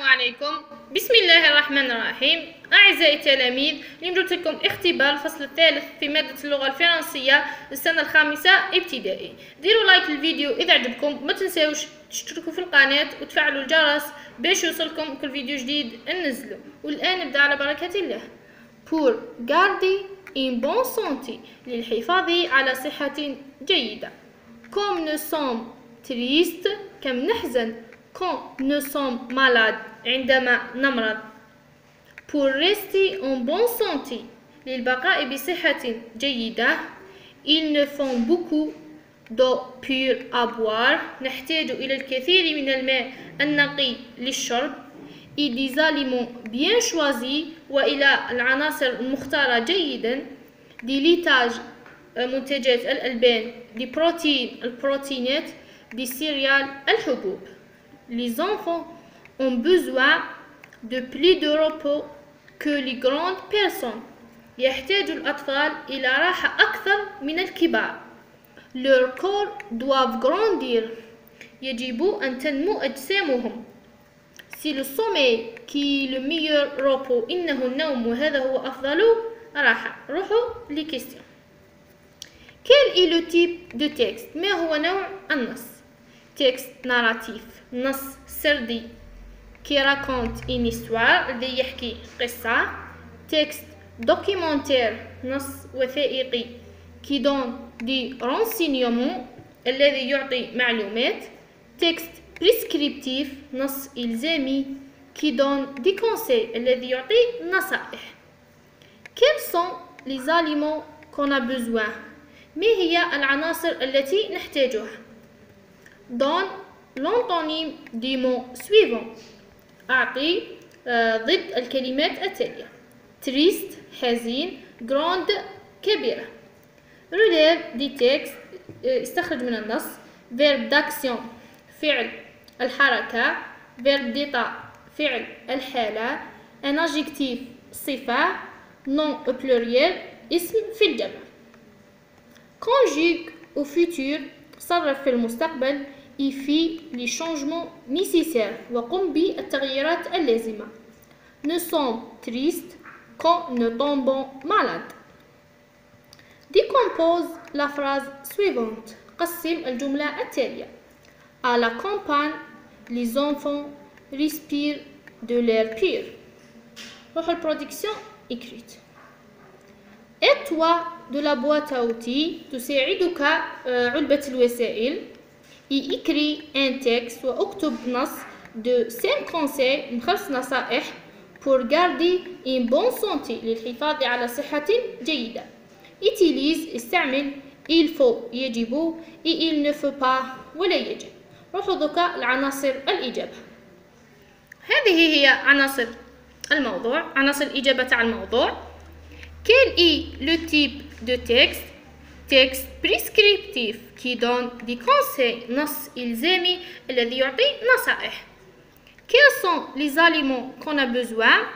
عليكم. بسم الله الرحمن الرحيم. أعزائي التلاميذ، اليوم جبت لكم اختبار الفصل الثالث في مادة اللغة الفرنسية السنة الخامسة ابتدائي. ديروا لايك للفيديو إذا عجبكم، ما تنساوش تشتركوا في القناة وتفعلوا الجرس باش يوصلكم كل فيديو جديد ننزله. والآن نبدأ على بركة الله. Pour garder une bonne santé، للحفاظ على صحة جيدة. Comme nous sommes tristes، كم نحزن. Quand nous sommes malades، عندما نمرض. Pour rester en bonne santé، للبقاء بصحة جيدة. Ils ne font beaucoup d'eau pure à boire، نحتاج إلى الكثير من الماء النقي للشرب. Et des aliments bien choisis، وإلى العناصر المختارة جيدا. des laitages، منتجات الألبان. des protéines، البروتينات. des céréales، الحبوب. Les enfants ont besoin de plus de repos que les grandes personnes. يحتاج الأطفال إلى راحة أكثر من الكبار. Leur corps doivent grandir، يجب أن تنمو أجسامهم. C'est le sommeil qui est le meilleur repos، إنه النوم وهذا هو أفضل راحة. روحوا لكيستيون. Quel est le type de texte؟ ما هو نوع النص؟ texte narratif، نص سردي. qui raconte une histoire، الذي يحكي قصة. texte documentaire، نص وثائقي. qui donne des renseignements، الذي يعطي معلومات. texte prescriptif، نص إلزامي. qui donne des conseils، الذي يعطي نصائح. quels sont les aliments qu'on a besoin؟ ما هي العناصر التي نحتاجها؟ donne l'antonyme du mot suivant، أعطي ضد الكلمات التالية. triste، حزين. grande، كبيرة. relève des textes، استخرج من النص. verbe d'action، فعل الحركة. verbe d'état، فعل الحالة. un adjectif، صفة. nom au pluriel، اسم في الجمع. conjugue au futur، صرف في المستقبل. et fait les changements nécessaires، وقم بالتغييرات اللازمة. nous sommes tristes quand nous tombons malades. décompose la phrase suivante، قسم الجملة التالية. à la campagne، les enfants respirent de l'air pur. روح البرودكسيون écrite. aide-toi de la boîte à outils، تساعدك علبة الوسائل. et écrit un texte، واكتب نص de 5 conseils، 5 نصائح. pour garder une bonne santé، للحفاظ على صحة جيدة. utilise، استعمل. il faut، يجب. et il ne faut pas، ولا يجب. روحوا ذكاء العناصر الإجابة. هذه هي عناصر الموضوع، عناصر الإجابة على الموضوع. quel est le type de texte؟ texte prescriptif qui donne des conseils، نص إلزامي الذي يعطي نصائح. quels sont les aliments qu'on a besoin؟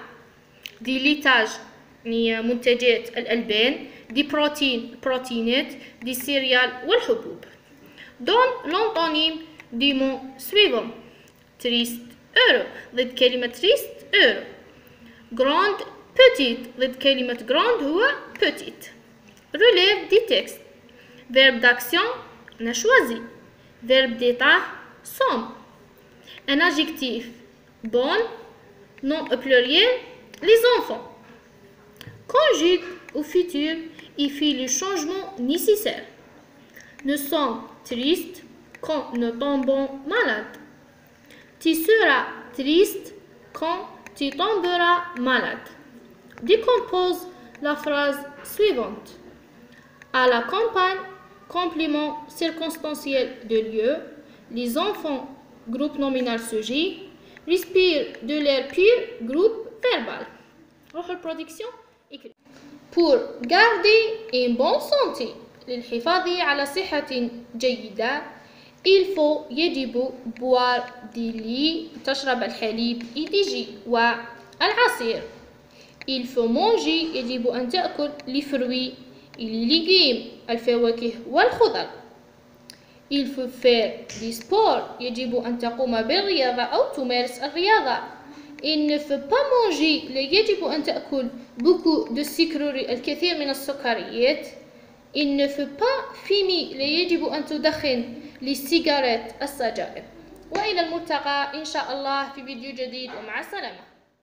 des laitages، يعني منتجات الألبان. des protéines، بروتينات. des céréales، والحبوب. donne l'antonyme du mot suivant. triste، heureux، ضد كلمة triste heureux. grande، petite، ضد كلمة grande هو petite. relève des textes. verbe d'action، on a choisi. verbe d'état، sommes. un adjectif، bonne. nom au pluriel، les enfants. conjugue au futur et fait le changement nécessaire. nous sommes tristes quand nous tombons malades. tu seras triste quand tu tomberas malade. décompose la phrase suivante. à la campagne، complément circonstanciel de lieu. les enfants، groupe nominal sujet. respire de l'air pur، groupe verbal. روح البرودكسيون écrit. pour garder une bonne santé، للحفاظ على صحة جيدة. il faut، يجب. boire du lait، تشرب الحليب. et du jus، والعصير. il faut manger، يجب أن تأكل. les fruits et les légumes، الفواكه والخضر. il faut faire du sport، يجب أن تقوم بالرياضة أو تمارس الرياضة. il ne faut pas manger. لا يجب أن تأكل beaucoup de sucreries الكثير من السكريات. il ne faut pas fumer. لا يجب أن تدخن السيجارات السجائر. وإلى الملتقى إن شاء الله في فيديو جديد ومع السلامة.